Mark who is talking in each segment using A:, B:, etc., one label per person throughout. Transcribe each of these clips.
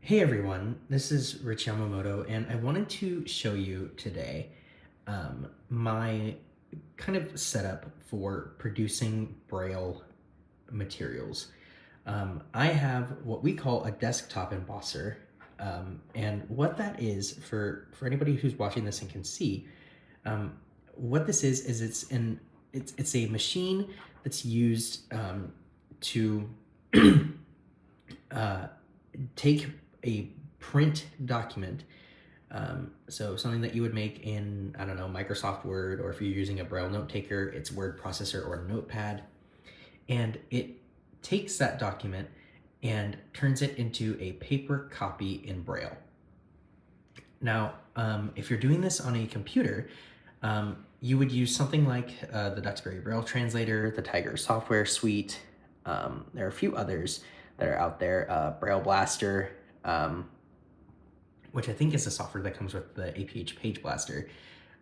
A: Hey everyone, this is Rich Yamamoto, and I wanted to show you today my kind of setup for producing Braille materials. I have what we call a desktop embosser, and what that is for anybody who's watching this and can see, um, what this is it's a machine that's used to uh, take a print document. So something that you would make in, I don't know, Microsoft Word, or if you're using a Braille note taker, it's word processor or notepad. And it takes that document and turns it into a paper copy in Braille. Now, if you're doing this on a computer, you would use something like the Duxbury Braille Translator, the Tiger software suite. There are a few others that are out there. Braille Blaster, which I think is the software that comes with the APH Page Blaster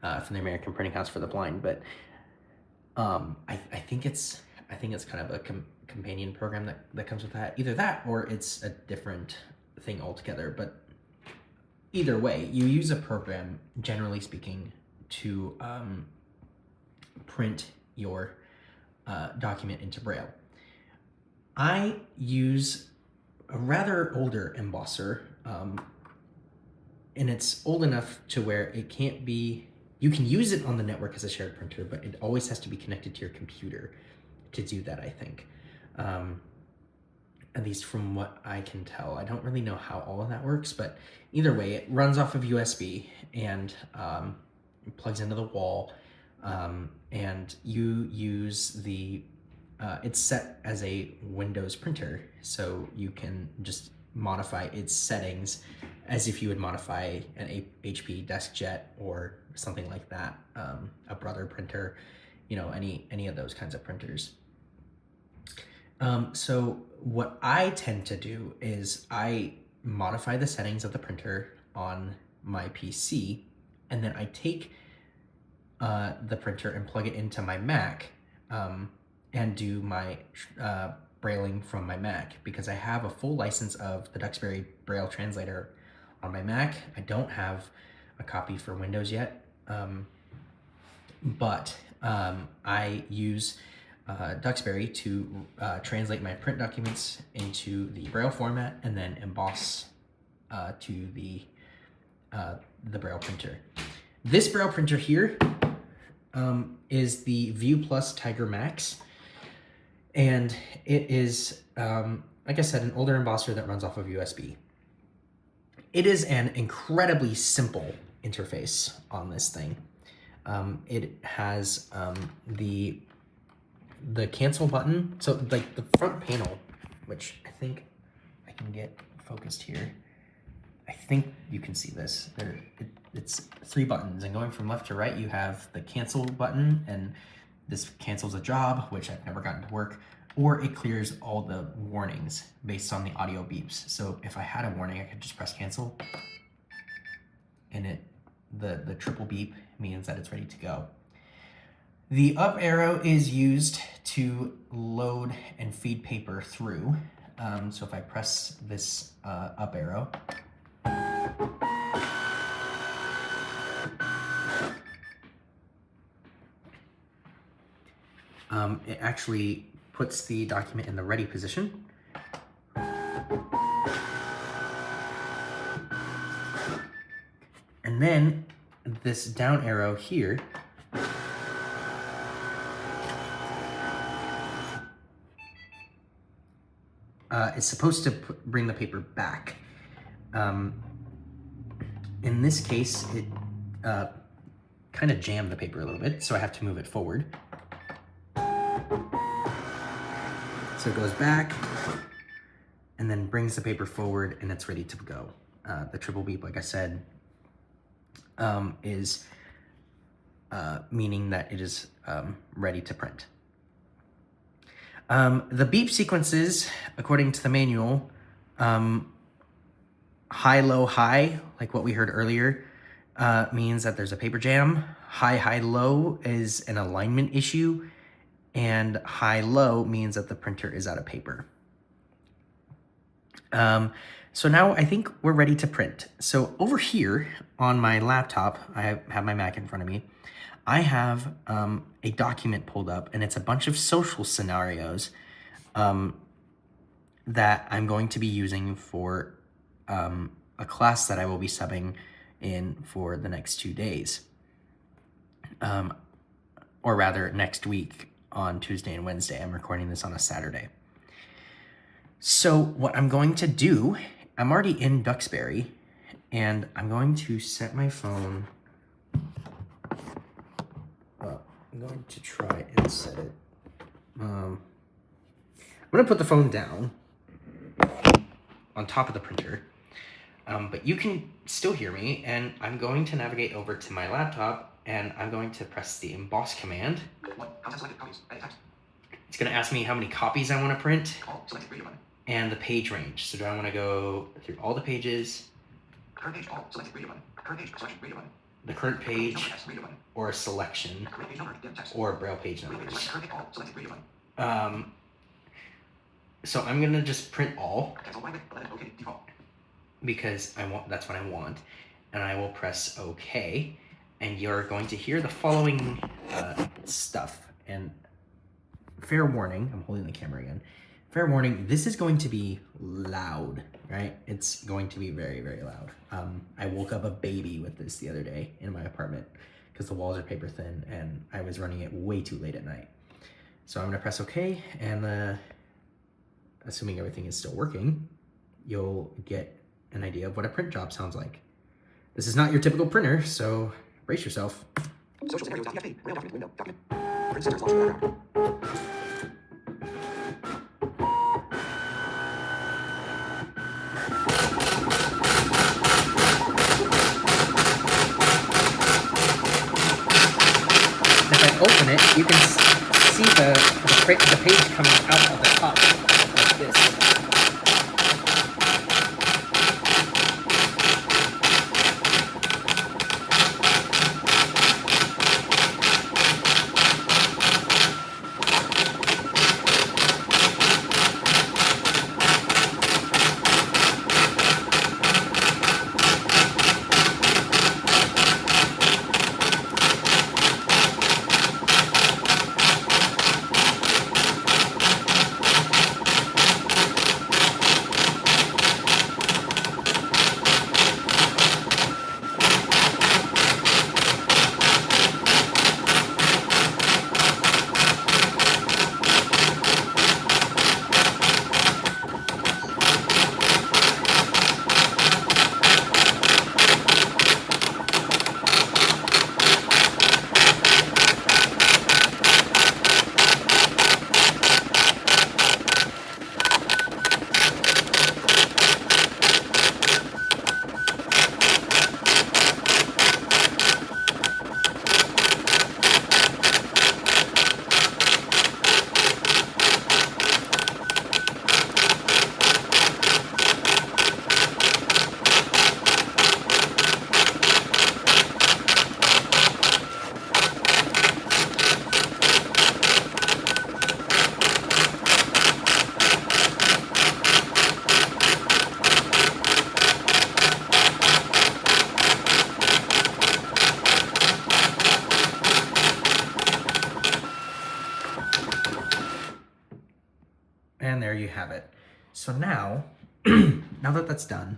A: from the American Printing House for the Blind. But I think it's kind of a companion program that comes with that. Either that or it's a different thing altogether. But either way, you use a program, generally speaking, to print your document into Braille. I use a rather older embosser, and it's old enough to where it can't be, you can use it on the network as a shared printer, but it always has to be connected to your computer to do that, I think. At least from what I can tell. I don't really know how all of that works, but either way, it runs off of USB and it plugs into the wall, and you use the, it's set as a Windows printer, so you can just modify its settings as if you would modify an HP DeskJet or something like that, a Brother printer, any of those kinds of printers. So what I tend to do is I modify the settings of the printer on my PC, and then I take the printer and plug it into my Mac, and do my brailing from my Mac, because I have a full license of the Duxbury Braille Translator on my Mac. I don't have a copy for Windows yet, but I use Duxbury to translate my print documents into the Braille format and then emboss to the Braille printer. This Braille printer here is the View Plus Tiger Max, and it is, like I said, an older embosser that runs off of USB. It is an incredibly simple interface on this thing. It has the cancel button. So like the front panel, which I think I can get focused here. I think you can see this. It's 3 buttons, and going from left to right, you have the cancel button, and this cancels a job, which I've never gotten to work, or it clears all the warnings based on the audio beeps. So if I had a warning, I could just press cancel, and the triple beep means that it's ready to go. The up arrow is used to load and feed paper through. So if I press this up arrow, it actually puts the document in the ready position. And then this down arrow here is supposed to bring the paper back. In this case, it kind of jammed the paper a little bit, so I have to move it forward. So it goes back and then brings the paper forward, and it's ready to go. The triple beep, like I said, is meaning that it is ready to print. The beep sequences, according to the manual, high, low, high, like what we heard earlier, means that there's a paper jam. High, high, low is an alignment issue, and high, low means that the printer is out of paper. So now I think we're ready to print. So over here on my laptop, I have my Mac in front of me. I have a document pulled up, and it's a bunch of social scenarios that I'm going to be using for a class that I will be subbing in for the next 2 days. Or rather, next week on Tuesday and Wednesday. I'm recording this on a Saturday. So what I'm going to do, I'm already in Duxbury, and I'm going to set my phone up. I'm going to try and set it. I'm going to put the phone down on top of the printer, but you can still hear me, and I'm going to navigate over to my laptop, and I'm going to press the emboss command. It's going to ask me how many copies I want to print and the page range. So do I want to go through all the pages, the current page, or a selection, or Braille page numbers. So I'm gonna just print all because that's what I want, and I will press OK, and you're going to hear the following stuff. And fair warning, I'm holding the camera again. Fair warning, this is going to be loud, right? It's going to be very, very loud. I woke up a baby with this the other day in my apartment because the walls are paper thin and I was running it way too late at night. So I'm gonna press OK, and assuming everything is still working, you'll get an idea of what a print job sounds like. This is not your typical printer, so brace yourself. Social scenarios.txt, Braille document window, document. Print center launch background. If I open it, you can see the page coming out of the top like this. And there you have it. So now, now that that's done,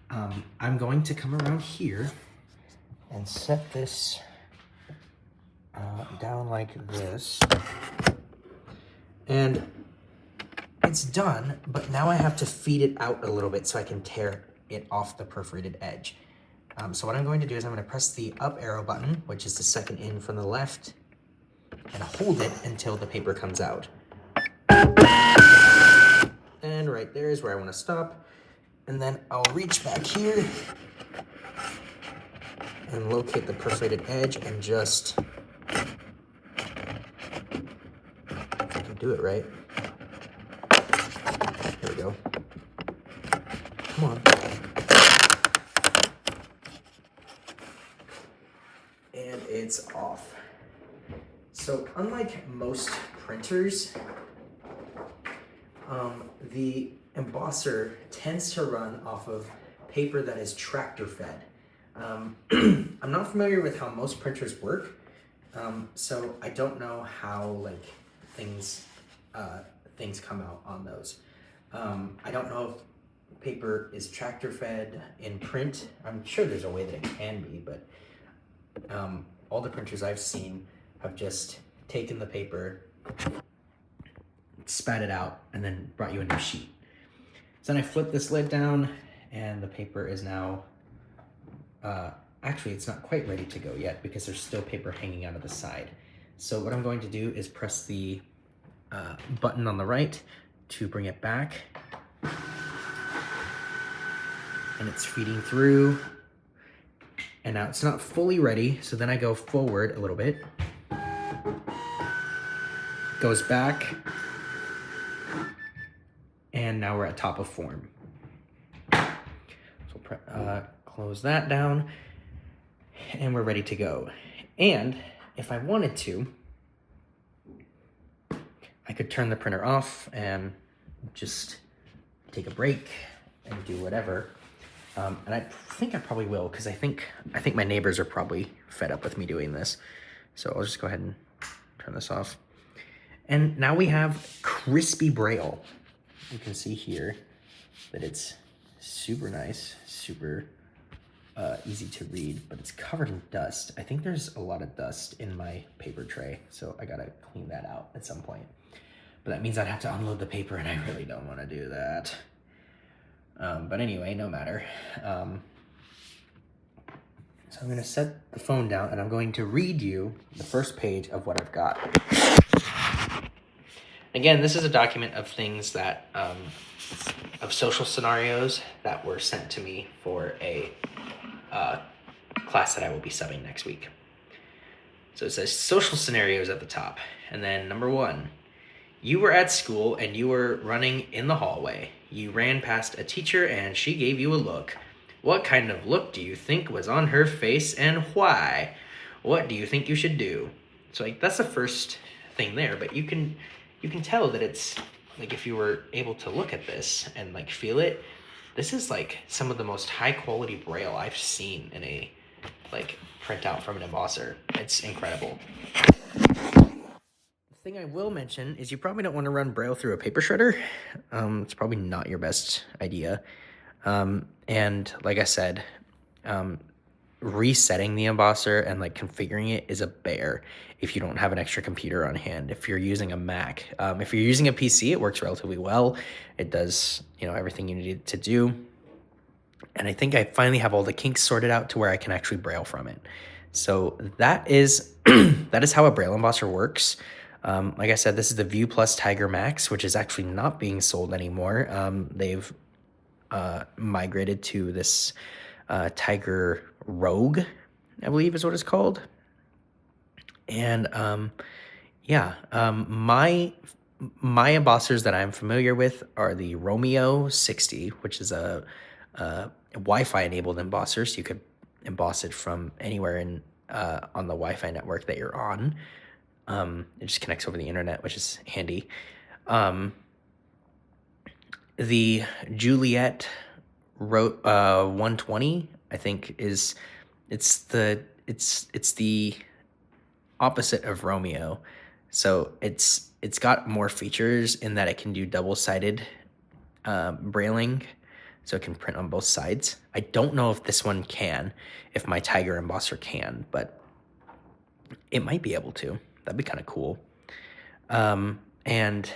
A: I'm going to come around here and set this down like this. And it's done, but now I have to feed it out a little bit so I can tear it off the perforated edge. So what I'm going to do is I'm going to press the up arrow button, which is the second in from the left, and hold it until the paper comes out. And right there is where I want to stop. And then I'll reach back here and locate the perforated edge and just, if I can do it right. There we go. Come on. And it's off. So unlike most printers, The embosser tends to run off of paper that is tractor fed. I'm not familiar with how most printers work, so I don't know how like things come out on those. I don't know if paper is tractor fed in print. I'm sure there's a way that it can be, but all the printers I've seen have just taken the paper, spat it out, and then brought you a new sheet. So then I flip this lid down, and the paper is now, actually it's not quite ready to go yet because there's still paper hanging out of the side. So what I'm going to do is press the button on the right to bring it back. And it's feeding through. And now it's not fully ready, so then I go forward a little bit. Goes back. And now we're at top of form. So close that down, and we're ready to go. And if I wanted to, I could turn the printer off and just take a break and do whatever. And I think I probably will, because I think my neighbors are probably fed up with me doing this. So I'll just go ahead and turn this off. And now we have crispy Braille. You can see here that it's super nice, super easy to read, but it's covered in dust. I think there's a lot of dust in my paper tray, so I gotta clean that out at some point. But that means I'd have to unload the paper, and I really don't want to do that. But anyway, no matter. So I'm gonna set the phone down, and I'm going to read you the first page of what I've got. Again, this is a document of things that, of social scenarios that were sent to me for a class that I will be subbing next week. So it says social scenarios at the top. And then number 1, you were at school and you were running in the hallway. You ran past a teacher and she gave you a look. What kind of look do you think was on her face and why? What do you think you should do? So like that's the first thing there, but you can tell that it's like, if you were able to look at this and like feel it, this is like some of the most high quality Braille I've seen in a like printout from an embosser. It's incredible. The thing I will mention is you probably don't want to run Braille through a paper shredder. It's probably not your best idea. And like I said, resetting the embosser and like configuring it is a bear if you don't have an extra computer on hand. If you're using a Mac, if you're using a PC, it works relatively well. It does, everything you need to do. And I think I finally have all the kinks sorted out to where I can actually Braille from it. So that is that is how a Braille embosser works. Like I said, this is the View Plus Tiger Max, which is actually not being sold anymore. They've migrated to this Tiger Rogue, I believe is what it's called. And my embossers that I'm familiar with are the Romeo 60, which is a Wi-Fi enabled embosser, so you could emboss it from anywhere in on the Wi-Fi network that you're on. It just connects over the internet, which is handy. The Juliet 120, I think, it's the opposite of Romeo. So it's got more features in that it can do double-sided brailing, so it can print on both sides. I don't know if this one can, if my Tiger embosser can, but it might be able to. That'd be kind of cool. And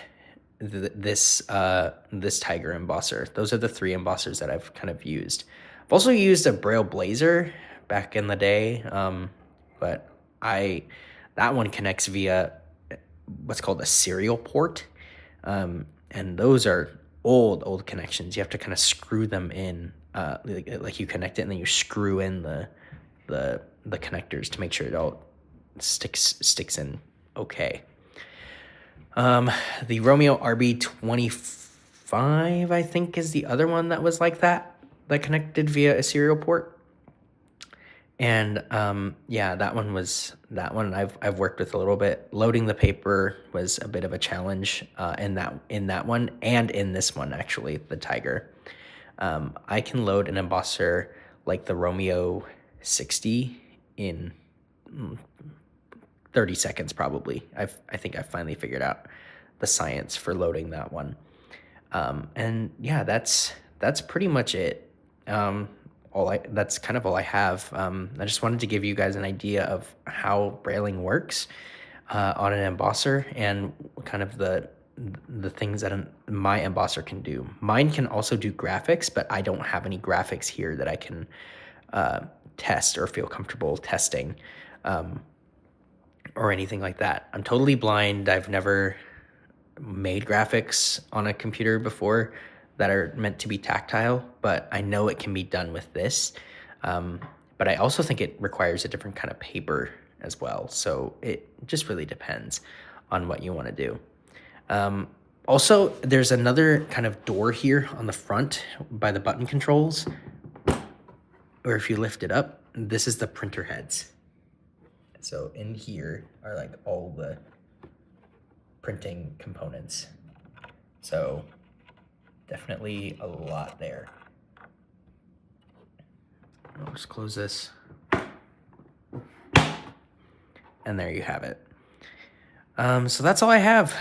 A: this Tiger embosser, those are the 3 embossers that I've kind of used. I've also used a Braille Blazer back in the day, but that one connects via what's called a serial port, and those are old connections. You have to kind of screw them in, like you connect it and then you screw in the connectors to make sure it all sticks in okay. The Romeo RB25, I think, is the other one that was like that connected via a serial port. And yeah, that one I've worked with a little bit. Loading the paper was a bit of a challenge in that one and in this one actually, the Tiger. I can load an embosser like the Romeo 60 in 30 seconds probably. I think I finally figured out the science for loading that one. And yeah, that's pretty much it. That's kind of all I have. I just wanted to give you guys an idea of how brailing works on an embosser and kind of the things that my embosser can do. Mine can also do graphics, but I don't have any graphics here that I can test or feel comfortable testing or anything like that. I'm totally blind. I've never made graphics on a computer before that are meant to be tactile, but I know it can be done with this. But I also think it requires a different kind of paper as well. So it just really depends on what you want to do. Also, there's another kind of door here on the front by the button controls, or if you lift it up, this is the printer heads. So in here are like all the printing components. So definitely a lot there. I'll just close this. And there you have it. So that's all I have.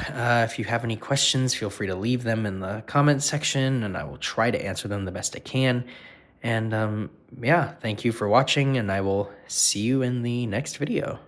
A: If you have any questions, feel free to leave them in the comments section and I will try to answer them the best I can. And yeah, thank you for watching and I will see you in the next video.